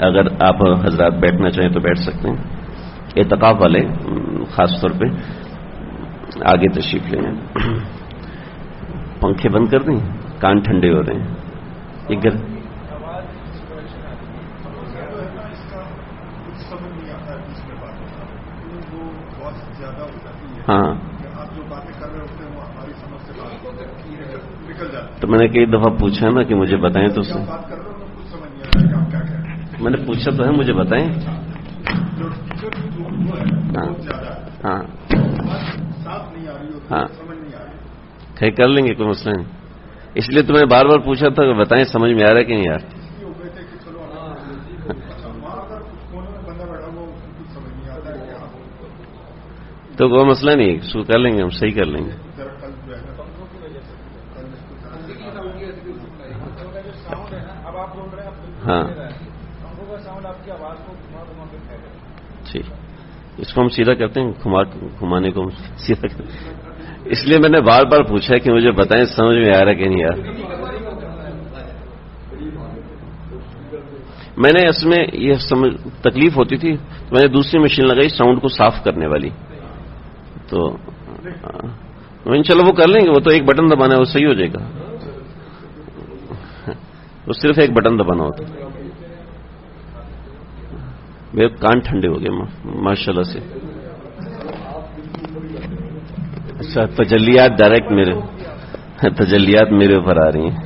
اگر آپ حضرات بیٹھنا چاہیں تو بیٹھ سکتے ہیں. اعتکاف والے خاص طور پہ آگے تشریف لیں. پنکھے بند کر دیں, کان ٹھنڈے ہو رہے ہیں. یہ ہاں, تو میں نے کئی دفعہ پوچھا نا کہ مجھے بتائیں, تو میں نے پوچھا تو ہے مجھے بتائیں. ہاں ہاں ہاں, خیر کر لیں گے, کوئی مسئلہ نہیں. اس لیے تو میں بار بار پوچھا تھا کہ بتائیں سمجھ میں آ رہا ہے کہ نہیں یار. تو کوئی مسئلہ نہیں, شروع کر لیں گے, ہم صحیح کر لیں گے. ہاں ٹھیک, اس کو ہم سیدھا کرتے ہیں, گھمانے کو سیدھا کرتے ہیں. اس لیے میں نے بار بار پوچھا کہ مجھے بتائیں سمجھ میں آ رہا ہے کہ نہیں یار. میں نے اس میں یہ تکلیف ہوتی تھی تو میں نے دوسری مشین لگائی ساؤنڈ کو صاف کرنے والی, تو انشاءاللہ وہ کر لیں گے. وہ تو ایک بٹن دبانا ہے, وہ صحیح ہو جائے گا. وہ صرف ایک بٹن دبانا ہوتا ہے. میرے کان ٹھنڈے ہو گئے ماشاءاللہ سے. اچھا, تجلیات ڈائریکٹ تجلیات میرے اوپر آ رہی ہیں.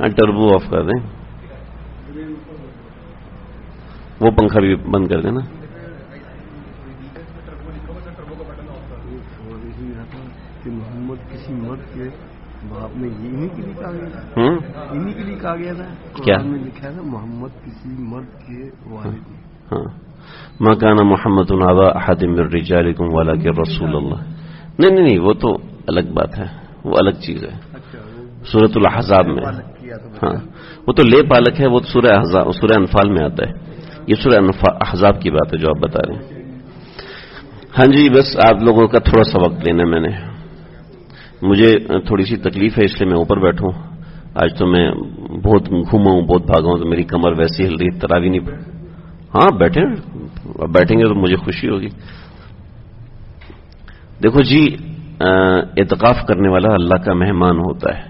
ہاں ٹربو آف کر دیں, وہ پنکھا بھی بند کر دینا. محمد کسی مرد کے باپ نے انہی کے لیے کہا گیا, انہی کے لیے کہا گیا تھا. کیا لکھا ہے نا, محمد کسی مرد کے والد. ہاں, ما کان محمد ابا احد من رجالکم ولکن رسول اللہ. نہیں, وہ تو الگ بات ہے, وہ الگ چیز ہے. سورۃ الاحزاب میں. ہاں, وہ تو لے پالک ہے, وہ سورہ انفال میں آتا ہے. یہ سورہ احزاب کی بات ہے جو آپ بتا رہے ہیں. ہاں جی, بس آپ لوگوں کا تھوڑا سا وقت لینا. میں نے مجھے تھوڑی سی تکلیف ہے, اس لیے میں اوپر بیٹھوں. آج تو میں بہت گھوما ہوں, بہت بھاگا ہوں, تو میری کمر ویسی ہل رہی, تراویح نہیں. ہاں بیٹھیں گے تو مجھے خوشی ہوگی. دیکھو جی, اعتکاف کرنے والا اللہ کا مہمان ہوتا ہے.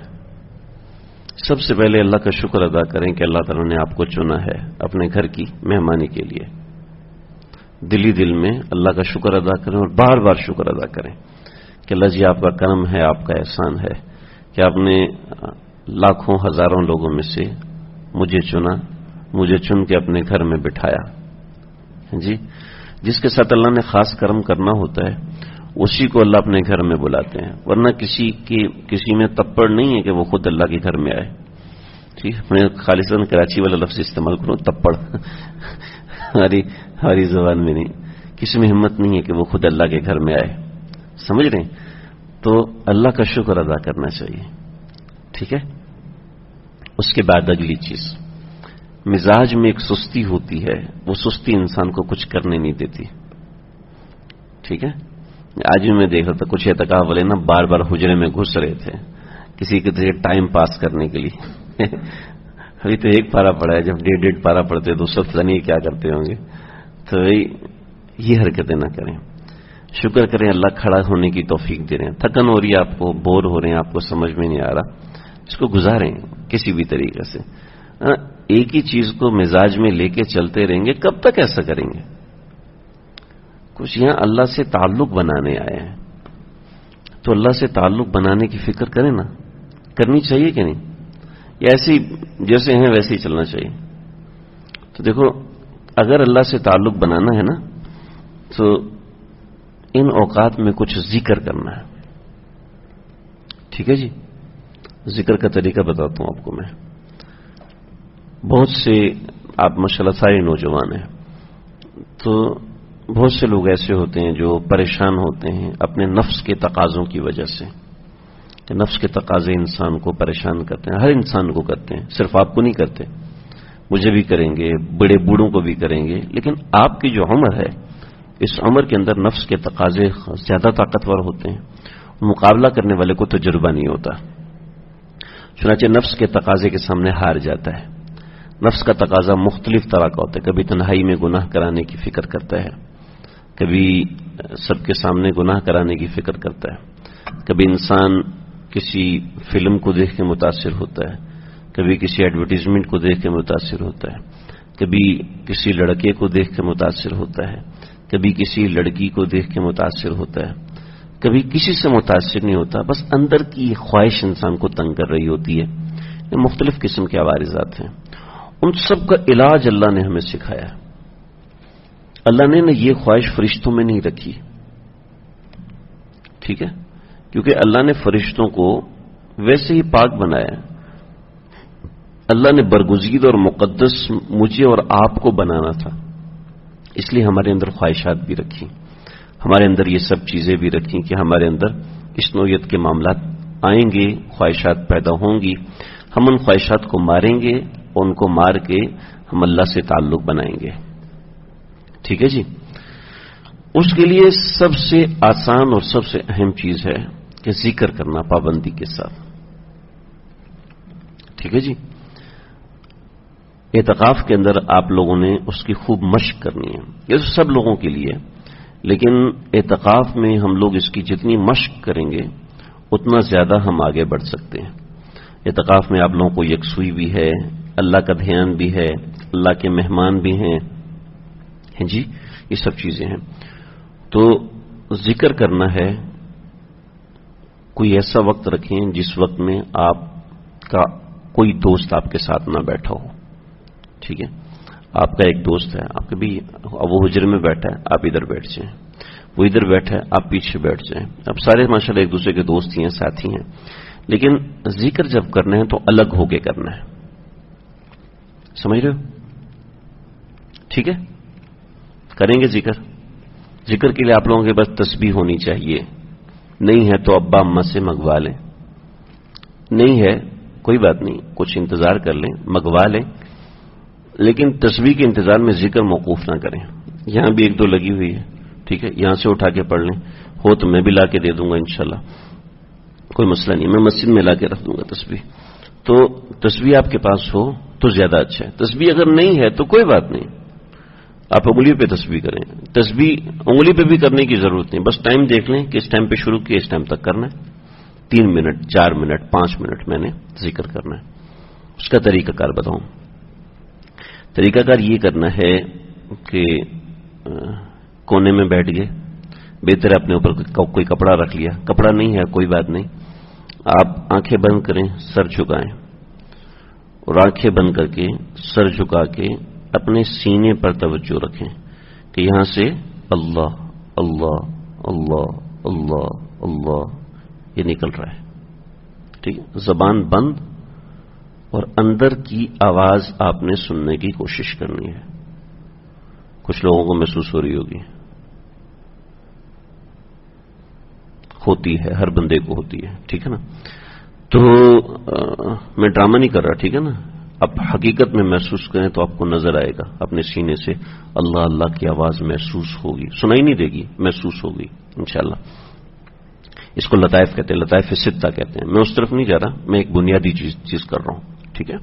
سب سے پہلے اللہ کا شکر ادا کریں کہ اللہ تعالیٰ نے آپ کو چنا ہے اپنے گھر کی مہمانی کے لیے. دلی دل میں اللہ کا شکر ادا کریں, اور بار بار شکر ادا کریں کہ اللہ جی آپ کا کرم ہے, آپ کا احسان ہے کہ آپ نے لاکھوں ہزاروں لوگوں میں سے مجھے چنا, مجھے چن کے اپنے گھر میں بٹھایا. جی, جس کے ساتھ اللہ نے خاص کرم کرنا ہوتا ہے اسی کو اللہ اپنے گھر میں بلاتے ہیں, ورنہ کسی میں تپڑ نہیں ہے کہ وہ خود اللہ کے گھر میں آئے. ٹھیک, میں خالصاً کراچی والا لفظ استعمال کروں, تپڑ ہماری زبان میں نہیں. کسی میں ہمت نہیں ہے کہ وہ خود اللہ کے گھر میں آئے. سمجھ رہے ہیں؟ تو اللہ کا شکر ادا کرنا چاہیے. ٹھیک ہے. اس کے بعد اگلی چیز, مزاج میں ایک سستی ہوتی ہے, وہ سستی انسان کو کچھ کرنے نہیں دیتی. ٹھیک ہے. آج بھی میں دیکھ رہا تھا کچھ اعتکاف والے نا بار بار حجرے میں گھس رہے تھے کسی کے ٹائم پاس کرنے کے لیے. ابھی تو ایک پارا پڑا ہے, جب 1.5 پارا پڑتے تو سب نہیں کیا کرتے ہوں گے. تو یہ حرکتیں نہ کریں. شکر کریں اللہ کھڑا ہونے کی توفیق دے رہے ہیں. تھکن ہو رہی ہے آپ کو, بور ہو رہے ہیں, آپ کو سمجھ میں نہیں آ رہا, اس کو گزاریں کسی بھی طریقے سے. ایک ہی چیز کو مزاج میں لے کے چلتے رہیں گے, کب تک ایسا کریں گے؟ کچھ یہاں اللہ سے تعلق بنانے آئے ہیں, تو اللہ سے تعلق بنانے کی فکر کریں نا. کرنی چاہیے کہ نہیں؟ یا ایسے جیسے ہیں ویسے ہی چلنا چاہیے؟ تو دیکھو, اگر اللہ سے تعلق بنانا ہے نا تو ان اوقات میں کچھ ذکر کرنا ہے. ٹھیک ہے جی. ذکر کا طریقہ بتاتا ہوں آپ کو میں. بہت سے آپ ماشاءاللہ سارے نوجوان ہیں, تو بہت سے لوگ ایسے ہوتے ہیں جو پریشان ہوتے ہیں اپنے نفس کے تقاضوں کی وجہ سے. کہ نفس کے تقاضے انسان کو پریشان کرتے ہیں, ہر انسان کو کرتے ہیں, صرف آپ کو نہیں کرتے, مجھے بھی کریں گے, بڑے بوڑھوں کو بھی کریں گے. لیکن آپ کی جو عمر ہے, اس عمر کے اندر نفس کے تقاضے زیادہ طاقتور ہوتے ہیں, مقابلہ کرنے والے کو تجربہ نہیں ہوتا، چنانچہ نفس کے تقاضے کے سامنے ہار جاتا ہے۔ نفس کا تقاضا مختلف طرح کا ہوتا ہے، کبھی تنہائی میں گناہ کرانے کی فکر کرتا ہے، کبھی سب کے سامنے گناہ کرانے کی فکر کرتا ہے، کبھی انسان کسی فلم کو دیکھ کے متاثر ہوتا ہے، کبھی کسی ایڈورٹیزمنٹ کو دیکھ کے متاثر ہوتا ہے، کبھی کسی لڑکے کو دیکھ کے متاثر ہوتا ہے، کبھی کسی لڑکی کو دیکھ کے متاثر ہوتا ہے، کبھی کسی سے متاثر نہیں ہوتا، بس اندر کی خواہش انسان کو تنگ کر رہی ہوتی ہے۔ یہ مختلف قسم کے عوارضات ہیں، ان سب کا علاج اللہ نے ہمیں سکھایا ہے۔ اللہ نے یہ خواہش فرشتوں میں نہیں رکھی، ٹھیک ہے، کیونکہ اللہ نے فرشتوں کو ویسے ہی پاک بنایا۔ اللہ نے برگزید اور مقدس مجھے اور آپ کو بنانا تھا، اس لیے ہمارے اندر خواہشات بھی رکھی، ہمارے اندر یہ سب چیزیں بھی رکھی کہ ہمارے اندر اس نوعیت کے معاملات آئیں گے، خواہشات پیدا ہوں گی، ہم ان خواہشات کو ماریں گے اور ان کو مار کے ہم اللہ سے تعلق بنائیں گے، ٹھیک ہے جی۔ اس کے لیے سب سے آسان اور سب سے اہم چیز ہے کہ ذکر کرنا پابندی کے ساتھ، ٹھیک ہے جی۔ اعتکاف کے اندر آپ لوگوں نے اس کی خوب مشق کرنی ہے، یہ سب لوگوں کے لیے، لیکن اعتکاف میں ہم لوگ اس کی جتنی مشق کریں گے اتنا زیادہ ہم آگے بڑھ سکتے ہیں۔ اعتکاف میں آپ لوگوں کو یکسوئی بھی ہے، اللہ کا دھیان بھی ہے، اللہ کے مہمان بھی ہیں جی، یہ سب چیزیں ہیں۔ تو ذکر کرنا ہے، کوئی ایسا وقت رکھیں جس وقت میں آپ کا کوئی دوست آپ کے ساتھ نہ بیٹھا ہو، ٹھیک ہے، آپ کا ایک دوست ہے، آپ کبھی وہ حجرے میں بیٹھا ہے، آپ ادھر بیٹھ جائیں، وہ ادھر بیٹھا ہے، آپ پیچھے بیٹھ جائیں، اب سارے ماشاءاللہ ایک دوسرے کے دوست ہی ہیں، ساتھی ہیں، لیکن ذکر جب کرنا ہے تو الگ ہو کے کرنا ہے، سمجھ رہے ہو؟ ٹھیک ہے، کریں گے ذکر کے لیے آپ لوگوں کے پاس تسبیح ہونی چاہیے، نہیں ہے تو ابا اماں سے منگوا لیں، نہیں ہے کوئی بات نہیں، کچھ انتظار کر لیں، منگوا لیں، لیکن تسبیح کے انتظار میں ذکر موقوف نہ کریں۔ یہاں بھی ایک دو لگی ہوئی ہے، ٹھیک ہے، یہاں سے اٹھا کے پڑھ لیں، ہو تو میں بھی لا کے دے دوں گا انشاءاللہ، کوئی مسئلہ نہیں، میں مسجد میں لا کے رکھ دوں گا تسبیح۔ تو تسبیح آپ کے پاس ہو تو زیادہ اچھا ہے، تسبیح اگر نہیں ہے تو کوئی بات نہیں، آپ انگلی پہ تسبیح کریں، تسبیح انگلی پہ بھی کرنے کی ضرورت نہیں، بس ٹائم دیکھ لیں کہ اس ٹائم پہ شروع کیا، اس ٹائم تک کرنا ہے، 3 منٹ 4 منٹ 5 منٹ میں نے ذکر کرنا ہے۔ اس کا طریقہ کار بتاؤں، طریقہ کار یہ کرنا ہے کہ کونے میں بیٹھ گئے، بہتر ہے اپنے اوپر کوئی کپڑا رکھ لیا، کپڑا نہیں ہے کوئی بات نہیں، آپ آنکھیں بند کریں، سر جھکائیں، اور آنکھیں بند کر کے سر جھکا کے اپنے سینے پر توجہ رکھیں کہ یہاں سے اللہ اللہ اللہ اللہ اللہ یہ نکل رہا ہے، ٹھیک ہے، زبان بند اور اندر کی آواز آپ نے سننے کی کوشش کرنی ہے۔ کچھ لوگوں کو محسوس ہو رہی ہوگی، ہوتی ہے، ہر بندے کو ہوتی ہے، ٹھیک ہے نا۔ تو میں ڈرامہ نہیں کر رہا، ٹھیک ہے نا، اب حقیقت میں محسوس کریں تو آپ کو نظر آئے گا، اپنے سینے سے اللہ اللہ کی آواز محسوس ہوگی، سنائی نہیں دے گی، محسوس ہوگی انشاءاللہ۔ اس کو لطائف کہتے ہیں، لطائف ستہ کہتے ہیں، میں اس طرف نہیں جا رہا، میں ایک بنیادی چیز کر رہا ہوں، ٹھیک ہے۔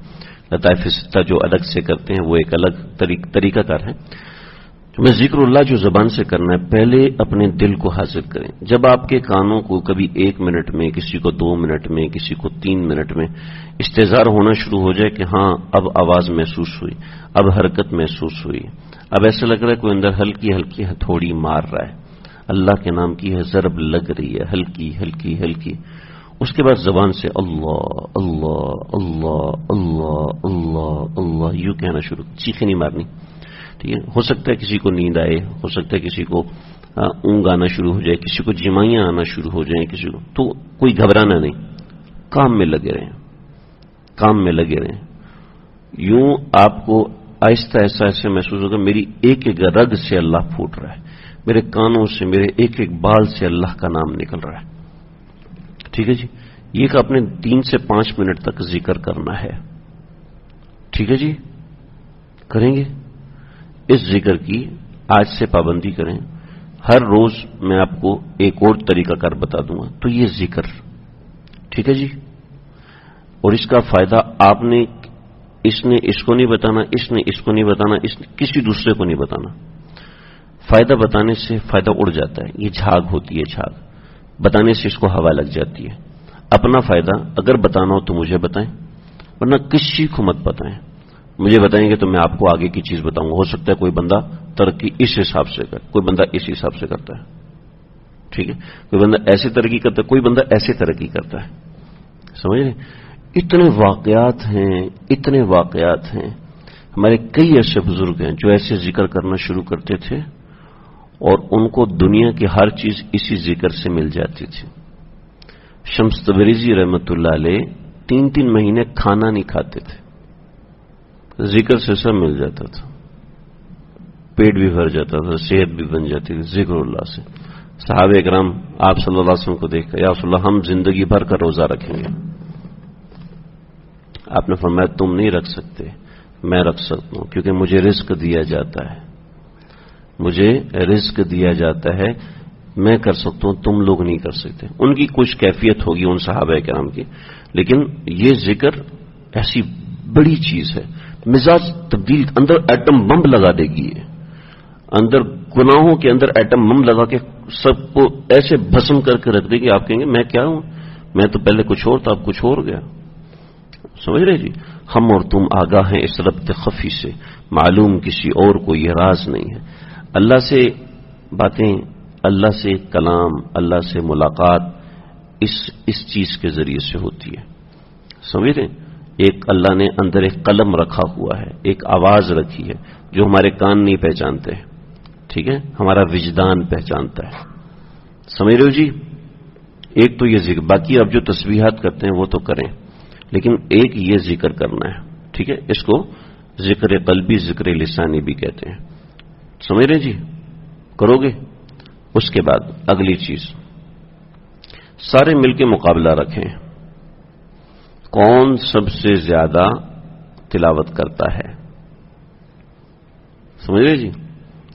لطائف ستہ جو الگ سے کرتے ہیں وہ ایک الگ طریقہ کار ہے۔ میں ذکر اللہ جو زبان سے کرنا ہے، پہلے اپنے دل کو حاضر کریں۔ جب آپ کے کانوں کو کبھی 1 منٹ میں، کسی کو 2 منٹ میں، کسی کو 3 منٹ میں استحضار ہونا شروع ہو جائے کہ ہاں اب آواز محسوس ہوئی، اب حرکت محسوس ہوئی، اب ایسا لگ رہا ہے کوئی اندر ہلکی ہلکی ہتھوڑی مار رہا ہے، اللہ کے نام کی ہے ضرب لگ رہی ہے، ہلکی ہلکی ہلکی، اس کے بعد زبان سے اللہ اللہ اللہ اللہ اللہ اللہ یوں کہنا شروع، چیخیں نہیں مارنی، ٹھیک ہے۔ ہو سکتا ہے کسی کو نیند آئے، ہو سکتا ہے کسی کو اونگ آنا شروع ہو جائے، کسی کو جمائیاں آنا شروع ہو جائیں، کسی کو، تو کوئی گھبرانا نہیں، کام میں لگے رہیں، کام میں لگے رہیں۔ یوں آپ کو آہستہ آہستہ ایسے محسوس ہوگا میری ایک ایک رگ سے اللہ پھوٹ رہا ہے، میرے کانوں سے، میرے ایک ایک بال سے اللہ کا نام نکل رہا ہے، ٹھیک ہے جی۔ یہ کہ اپنے 3 سے 5 منٹ تک ذکر کرنا ہے، ٹھیک ہے جی، کریں گے۔ اس ذکر کی آج سے پابندی کریں، ہر روز میں آپ کو ایک اور طریقہ کار بتا دوں گا. تو یہ ذکر ٹھیک ہے جی. اور اس کا فائدہ آپ نے اس نے اس کو نہیں بتانا, اس نے اس کو نہیں بتانا, اس نے کسی دوسرے کو نہیں بتانا. فائدہ بتانے سے فائدہ اڑ جاتا ہے. یہ جھاگ ہوتی ہے, جھاگ بتانے سے اس کو ہوا لگ جاتی ہے. اپنا فائدہ اگر بتانا ہو تو مجھے بتائیں, ورنہ کسی کو مت بتائیں. مجھے بتائیں گے تو میں آپ کو آگے کی چیز بتاؤں گا. ہو سکتا ہے کوئی بندہ ترقی اس حساب سے کرے, کوئی بندہ اس حساب سے کرتا ہے, ٹھیک ہے, کوئی بندہ ایسے ترقی کرتا ہے, کوئی بندہ ایسے ترقی کرتا ہے. سمجھ رہے؟ اتنے واقعات ہیں, اتنے واقعات ہیں. ہمارے کئی ایسے بزرگ ہیں جو ایسے ذکر کرنا شروع کرتے تھے اور ان کو دنیا کی ہر چیز اسی ذکر سے مل جاتی تھی. شمس تبریزی رحمت اللہ علیہ 3 مہینے کھانا نہیں کھاتے تھے, ذکر سے سب مل جاتا تھا, پیٹ بھی بھر جاتا تھا, صحت بھی بن جاتی تھی ذکر اللہ سے. صحابہ کرام آپ صلی اللہ علیہ وسلم کو دیکھ کر یا رسول اللہ ہم زندگی بھر کا روزہ رکھیں گے. آپ نے فرمایا تم نہیں رکھ سکتے, میں رکھ سکتا ہوں, کیونکہ مجھے رزق دیا جاتا ہے, مجھے رزق دیا جاتا ہے, میں کر سکتا ہوں, تم لوگ نہیں کر سکتے. ان کی کچھ کیفیت ہوگی ان صحابہ کرام کی, لیکن یہ ذکر ایسی بڑی چیز ہے, مزاج تبدیل, اندر ایٹم بم لگا دے گی. یہ اندر گناہوں کے اندر ایٹم بم لگا کے سب کو ایسے بھسم کر کے رکھ دے گی. آپ کہیں گے میں کیا ہوں, میں تو پہلے کچھ اور تھا, اب کچھ اور گیا. سمجھ رہے جی؟ ہم اور تم آگاہ ہیں اس ربط خفی سے, معلوم کسی اور کو یہ راز نہیں ہے. اللہ سے باتیں, اللہ سے کلام, اللہ سے ملاقات اس چیز کے ذریعے سے ہوتی ہے. سمجھ رہے؟ ایک اللہ نے اندر ایک قلم رکھا ہوا ہے, ایک آواز رکھی ہے جو ہمارے کان نہیں پہچانتے, ٹھیک ہے, ہمارا وجدان پہچانتا ہے. سمجھ رہے ہو جی؟ ایک تو یہ ذکر, باقی اب جو تسبیحات کرتے ہیں وہ تو کریں, لیکن ایک یہ ذکر کرنا ہے, ٹھیک ہے. اس کو ذکر قلبی, ذکر لسانی بھی کہتے ہیں. سمجھ رہے جی؟ کرو گے. اس کے بعد اگلی چیز, سارے مل کے مقابلہ رکھیں, کون سب سے زیادہ تلاوت کرتا ہے. سمجھ رہے جی؟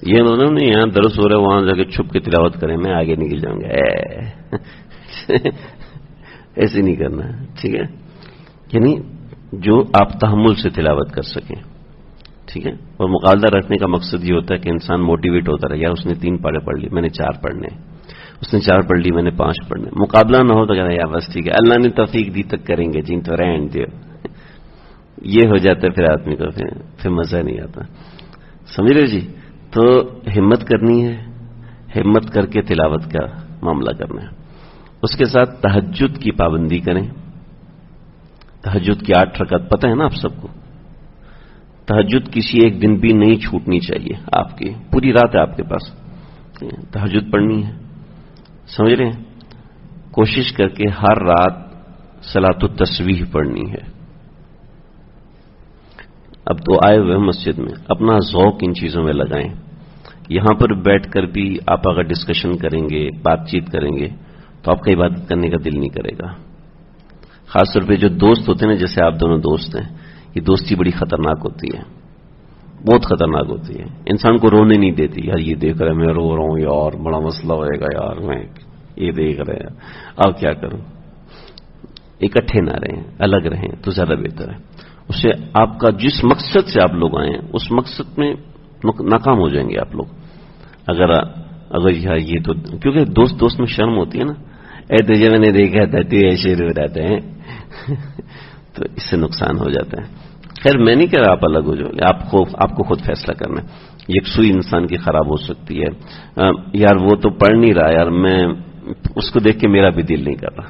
یہ مطلب نہیں یہاں درس ہو رہا ہے وہاں جا کے چھپ کے تلاوت کریں, میں آگے نکل جاؤں گا, ایسے نہیں کرنا ہے, ٹھیک ہے. یعنی جو آپ تحمل سے تلاوت کر سکیں, ٹھیک ہے. اور مقابلہ رکھنے کا مقصد یہ ہوتا ہے کہ انسان موٹیویٹ ہوتا رہے, یار اس نے 3 پارے پڑھ لی, میں نے 4 پڑھنے, اس نے 4 پڑھ لی, میں نے 5 پڑھنے. مقابلہ نہ ہو تو کہنا یار بس ٹھیک ہے, اللہ نے توفیق دی تک کریں گے جی, تو رہن دو. یہ ہو جاتا ہے پھر آدمی کو, پھر مزہ نہیں آتا. سمجھ رہے جی؟ تو ہمت کرنی ہے, ہمت کر کے تلاوت کا معاملہ کرنا ہے. اس کے ساتھ تہجد کی پابندی کریں. تہجد کی 8 رکعت پتہ ہے نا آپ سب کو. تہجد کسی ایک دن بھی نہیں چھوٹنی چاہیے آپ کی, پوری رات ہے آپ کے پاس, تہجد پڑھنی ہے. سمجھ رہے ہیں؟ کوشش کر کے ہر رات صلاۃ التسبیح پڑھنی ہے. اب تو آئے ہوئے مسجد میں, اپنا ذوق ان چیزوں میں لگائیں. یہاں پر بیٹھ کر بھی آپ اگر ڈسکشن کریں گے, بات چیت کریں گے, تو آپ کا عبادت کرنے کا دل نہیں کرے گا. خاص طور پہ جو دوست ہوتے ہیں نا, جیسے آپ دونوں دوست ہیں, یہ دوستی بڑی خطرناک ہوتی ہے, بہت خطرناک ہوتی ہے. انسان کو رونے نہیں دیتی. یار یہ دیکھ رہا ہے میں رو رہا ہوں, یار بڑا مسئلہ ہوئے گا, یار میں یہ دیکھ رہے ہیں, اب کیا کروں. اکٹھے نہ رہیں, الگ رہیں تو زیادہ بہتر ہے. اس سے آپ کا جس مقصد سے آپ لوگ آئے ہیں اس مقصد میں ناکام ہو جائیں گے آپ لوگ. اگر یہ تو کیونکہ دوست میں شرم ہوتی ہے نا, اے تجھے میں نے دیکھا تھا تو ایسے رو رہتے ہیں تو اس سے نقصان ہو جاتا ہے. خیر میں نہیں کہہ رہا آپ الگ ہو جاؤ, آپ کو خود فیصلہ کرنا ہے. یکسوئی انسان کی خراب ہو سکتی ہے. یار وہ تو پڑھ نہیں رہا, یار میں اس کو دیکھ کے میرا بھی دل نہیں کر رہا.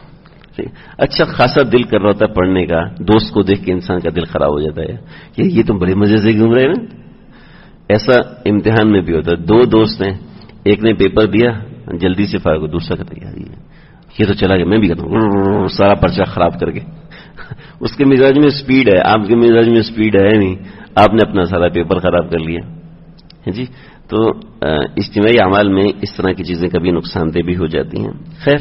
اچھا خاصا دل کر رہا ہوتا ہے پڑھنے کا, دوست کو دیکھ کے انسان کا دل خراب ہو جاتا ہے. یہ تم بڑے مزے سے گھوم رہے ہیں نا. ایسا امتحان میں بھی ہوتا ہے, 2 دوست ہیں, ایک نے پیپر دیا جلدی سے فارغ, دوسرا کہتا ہے یار یہ تو چلا گیا, میں بھی کہتا ہوں سارا پرچہ خراب کر کے. اس کے مزاج میں سپیڈ ہے, آپ کے مزاج میں سپیڈ ہے نہیں, آپ نے اپنا سارا پیپر خراب کر لیا جی. تو اجتماعی اعمال میں اس طرح کی چیزیں کبھی نقصان دہ بھی ہو جاتی ہیں. خیر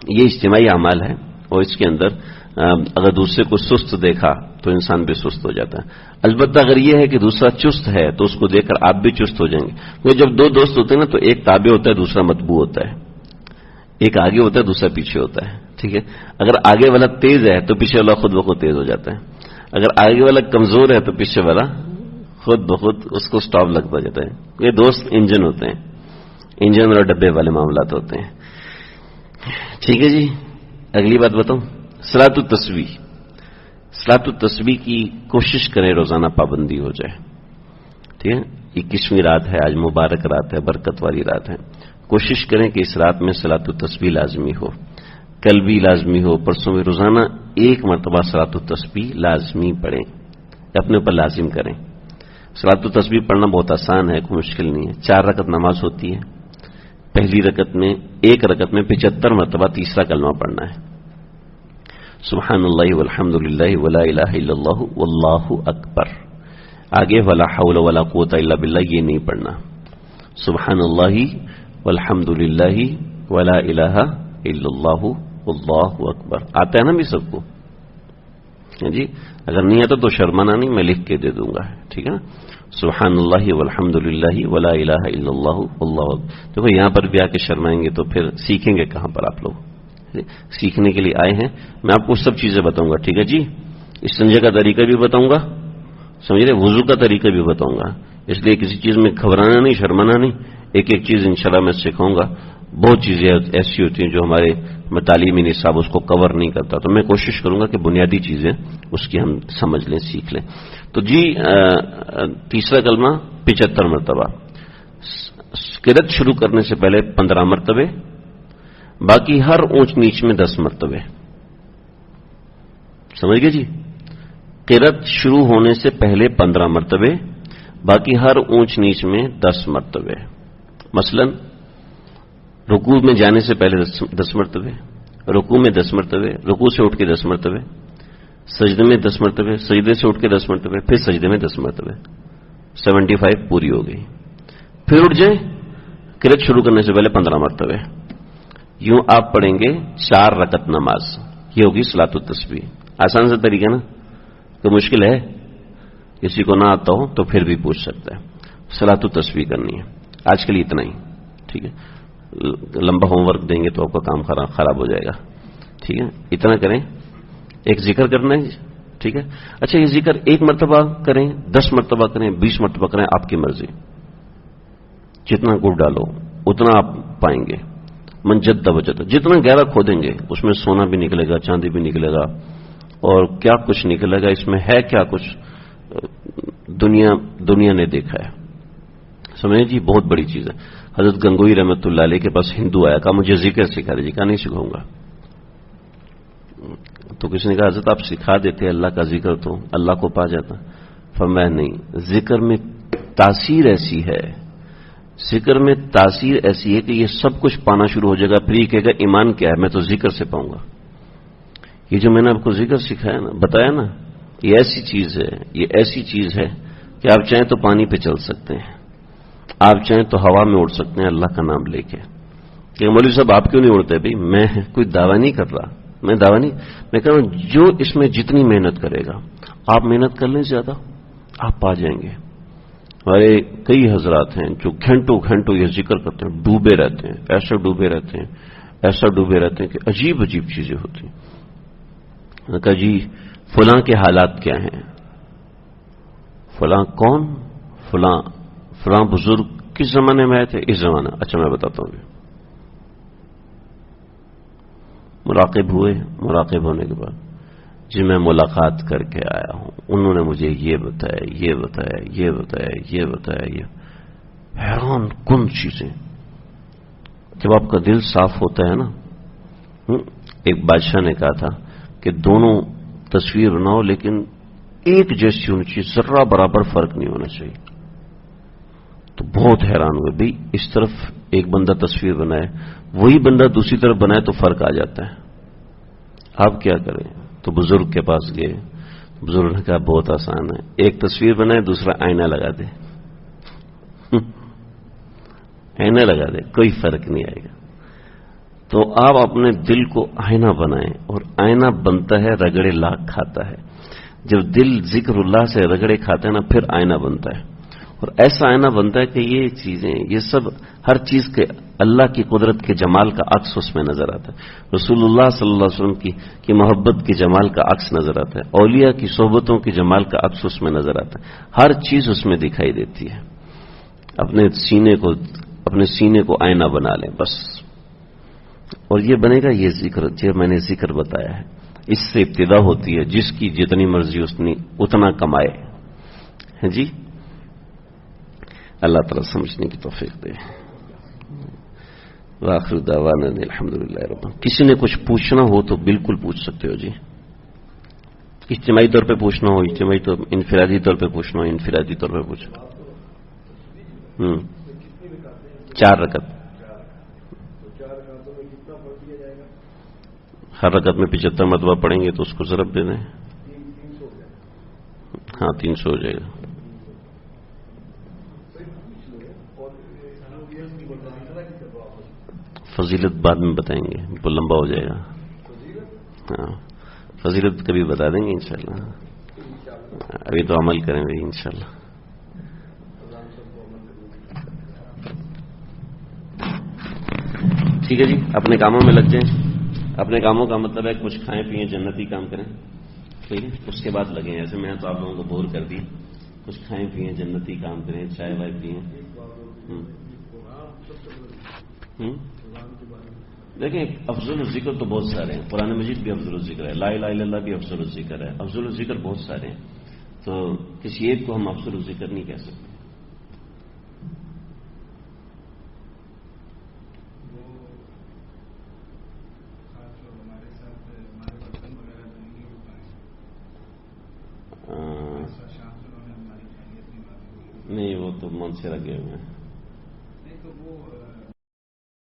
یہ اجتماعی اعمال ہے, اور اس کے اندر اگر دوسرے کو سست دیکھا تو تو انسان بھی سست ہو جاتا ہے. البتہ اگر یہ ہے کہ دوسرا چست ہے تو اس کو دیکھ کر آپ بھی چست ہو جائیں گے. کیونکہ جب دو دوست ہوتے ہیں نا تو ایک تابع ہوتا ہے دوسرا متبوع ہوتا ہے. ایک آگے ہوتا ہے دوسرا پیچھے ہوتا ہے. ٹھیک ہے, اگر آگے والا تیز ہے تو پیچھے والا خود بخود تیز ہو جاتا ہے. اگر آگے والا کمزور ہے تو پیچھے والا خود بخود اس کو سٹاپ لگتا جاتا ہے. یہ دوست انجن ہوتے ہیں, انجن اور ڈبے والے معاملات ہوتے ہیں. ٹھیک ہے جی, اگلی بات بتاؤں. صلاۃ التسبیح. صلاۃ التسبیح کی کوشش کریں روزانہ پابندی ہو جائے. ٹھیک ہے, 21ویں رات ہے آج, مبارک رات ہے, برکت والی رات ہے. کوشش کریں کہ اس رات میں صلاۃ التسبیح لازمی ہو, کل بھی لازمی ہو, پرسوں بھی. روزانہ ایک مرتبہ صلاۃ التسبیح لازمی پڑھیں, اپنے اوپر لازم کریں. صلاۃ التسبیح پڑھنا بہت آسان ہے, کوئی مشکل نہیں ہے. 4 رکعت نماز ہوتی ہے. پہلی رکعت میں ایک رکعت میں 75 مرتبہ تیسرا کلمہ پڑھنا ہے. سبحان اللہ والحمد للہ ولا الہ الا اللہ واللہ اکبر. آگے ولا حول ولا قوت الا باللہ یہ نہیں پڑھنا. سبحان اللہ والحمد للہ ولا الہ الا اللہ واللہ اکبر. آتا ہے نا بھی سب کو جی؟ اگر نہیں آتا تو شرمانا نہیں, میں لکھ کے دے دوں گا. ٹھیک ہے نا, سبحان اللہ والحمد للہ ولا الہ الا اللہ واللہ. دیکھو یہاں پر بھی آ کے شرمائیں گے تو پھر سیکھیں گے کہاں پر آپ لوگ؟ سیکھنے کے لیے آئے ہیں. میں آپ کو سب چیزیں بتاؤں گا. ٹھیک ہے جی, استنجا کا طریقہ بھی بتاؤں گا, سمجھ رہے, وضو کا طریقہ بھی بتاؤں گا. اس لیے کسی چیز میں گھبرانا نہیں, شرمانا نہیں. ایک ایک چیز انشاءاللہ میں سکھاؤں گا. بہت چیزیں ایسی ہوتی ہیں جو ہمارے تعلیمی نصاب اس کو کور نہیں کرتا, تو میں کوشش کروں گا کہ بنیادی چیزیں اس کی ہم سمجھ لیں, سیکھ لیں. تو جی تیسرا کلمہ 75 مرتبہ. قرأت شروع کرنے سے پہلے 15 مرتبے, باقی ہر اونچ نیچ میں 10 مرتبے. سمجھ گئے جی؟ قرأت شروع ہونے سے پہلے 15 مرتبے, باقی ہر اونچ نیچ میں 10 مرتبے. مثلا رکوع میں جانے سے پہلے 10 مرتبے, رکوع میں 10 مرتبے, رکوع سے اٹھ کے 10 مرتبے, سجدے میں 10 مرتبے, سجدے سے اٹھ کے 10 مرتبے, پھر سجدے میں 10 مرتبے. 75 پوری ہو گئی. پھر اٹھ جائیں, قرأت شروع کرنے سے پہلے 15 مرتبے. یوں آپ پڑھیں گے 4 رکعت نماز. یہ ہوگی صلاۃ التسبیح. آسان سے طریقہ نا, تو مشکل ہے, کسی کو نہ آتا ہو تو پھر بھی پوچھ سکتا ہے. صلاۃ التسبیح کرنی ہے. آج کے لیے اتنا ہی. ٹھیک ہے, لمبا ہوم ورک دیں گے تو آپ کا کام خراب ہو جائے گا. ٹھیک ہے, اتنا کریں. ایک ذکر کرنا ہے. ٹھیک ہے, اچھا یہ ذکر 1 مرتبہ کریں, 10 مرتبہ کریں, 20 مرتبہ کریں, آپ کی مرضی. جتنا گڑ ڈالو اتنا آپ پائیں گے. من جد وجد, جتنا گہرا کھودیں گے اس میں سونا بھی نکلے گا, چاندی بھی نکلے گا, اور کیا کچھ نکلے گا. اس میں ہے کیا کچھ دنیا نے دیکھا ہے. سمجھیں جی, بہت بڑی چیز ہے. حضرت گنگوئی رحمۃ اللہ علیہ کے پاس ہندو آیا, کہا مجھے ذکر سکھا دیجیے. کہا نہیں سکھاؤں گا. تو کسی نے کہا حضرت آپ سکھا دیتے, اللہ کا ذکر تو اللہ کو پا جاتا. فرمایا نہیں, ذکر میں تاثیر ایسی ہے, ذکر میں تاثیر ایسی ہے کہ یہ سب کچھ پانا شروع ہو جائے گا. پھر یہ کہے گا ایمان کیا ہے, میں تو ذکر سے پاؤں گا. یہ جو میں نے آپ کو ذکر سکھایا نا, بتایا نا, یہ ایسی چیز ہے, یہ ایسی چیز ہے کہ آپ چاہیں تو پانی پہ چل سکتے ہیں, آپ چاہیں تو ہوا میں اڑ سکتے ہیں اللہ کا نام لے کے. کہ مولوی صاحب آپ کیوں نہیں اڑتے؟ بھائی میں کوئی دعویٰ نہیں کر رہا, میں دعویٰ نہیں, میں کہہ رہا ہوں جو اس میں جتنی محنت کرے گا, آپ محنت کر لیں زیادہ, آپ پا جائیں گے. ہمارے کئی حضرات ہیں جو گھنٹوں گھنٹوں یہ ذکر کرتے ہیں, ڈوبے رہتے ہیں, ایسا ڈوبے رہتے ہیں, ایسا ڈوبے رہتے ہیں کہ عجیب عجیب چیزیں ہوتی ہیں. کہا جی فلاں کے حالات کیا ہیں؟ فلاں کون؟ فلاں بزرگ کس زمانے میں آئے تھے؟ اس زمانے. اچھا میں بتاتا ہوں. مراقب ہوئے, مراقب ہونے کے بعد جی میں ملاقات کر کے آیا ہوں, انہوں نے مجھے یہ بتایا, یہ بتایا, یہ بتایا, یہ بتایا. یہ حیران کن چیزیں. جب آپ کا دل صاف ہوتا ہے نا, ایک بادشاہ نے کہا تھا کہ دونوں تصویر بناؤ لیکن ایک جیسی ہونی چاہیے, ذرہ برابر فرق نہیں ہونا چاہیے. تو بہت حیران ہوئے, بھئی اس طرف ایک بندہ تصویر بنائے, وہی بندہ دوسری طرف بنائے تو فرق آ جاتا ہے, آپ کیا کریں؟ تو بزرگ کے پاس گئے. بزرگ نے کہا بہت آسان ہے, ایک تصویر بنائے, دوسرا آئینہ لگا دے. آئینہ لگا دے, کوئی فرق نہیں آئے گا. تو آپ اپنے دل کو آئینہ بنائیں, اور آئینہ بنتا ہے رگڑے لاکھ کھاتا ہے. جب دل ذکر اللہ سے رگڑے کھاتے ہیں نا، پھر آئینہ بنتا ہے، اور ایسا آئینہ بنتا ہے کہ یہ چیزیں، یہ سب ہر چیز کے اللہ کی قدرت کے جمال کا عکس اس میں نظر آتا ہے، رسول اللہ صلی اللہ علیہ وسلم کی محبت کے جمال کا عکس نظر آتا ہے، اولیاء کی صحبتوں کے جمال کا عکس اس میں نظر آتا ہے، ہر چیز اس میں دکھائی دیتی ہے۔ اپنے سینے کو آئینہ بنا لیں بس، اور یہ بنے گا یہ ذکر جو میں نے ذکر بتایا ہے، اس سے ابتدا ہوتی ہے، جس کی جتنی مرضی اتنا کمائے ہے جی۔ اللہ تعالیٰ سمجھنے کی توفیق دے۔ وآخر دعوانا الحمدللہ رب العالمین۔ کسی نے کچھ پوچھنا ہو تو بالکل پوچھ سکتے ہو جی، اجتماعی طور پہ پوچھنا ہو اجتماعی طور، انفرادی طور پہ پوچھنا ہو انفرادی طور پہ پوچھو۔ 4 رکعت، ہر رکعت میں 75 مرتبہ پڑھیں گے تو اس کو ضرب دے دیں، ہاں 300 ہو جائے گا۔ فضیلت بعد میں بتائیں گے، وہ لمبا ہو جائے گا، ہاں فضیلت کبھی بتا دیں گے انشاءاللہ، ابھی تو عمل کریں گے انشاءاللہ۔ ٹھیک ہے جی، اپنے کاموں میں لگ جائیں، اپنے کاموں کا مطلب ہے کچھ کھائیں پیئیں، جنتی کام کریں، ٹھیک ہے، اس کے بعد لگیں، ایسے میں تو آپ لوگوں کو بور کر دی، کچھ کھائیں پیئیں، جنتی کام کریں، چائے وائے پئیں۔ دیکھیں افضل الذکر تو بہت سارے ہیں، قرآن مجید بھی افضل الذکر ہے، لا الہ الا اللہ بھی افضل الذکر ہے، افضل الذکر بہت سارے ہیں، تو کسی ایک کو ہم افضل الذکر نہیں کہہ سکتے۔ نہیں وہ تو من سے لگے ہوئے ہیں۔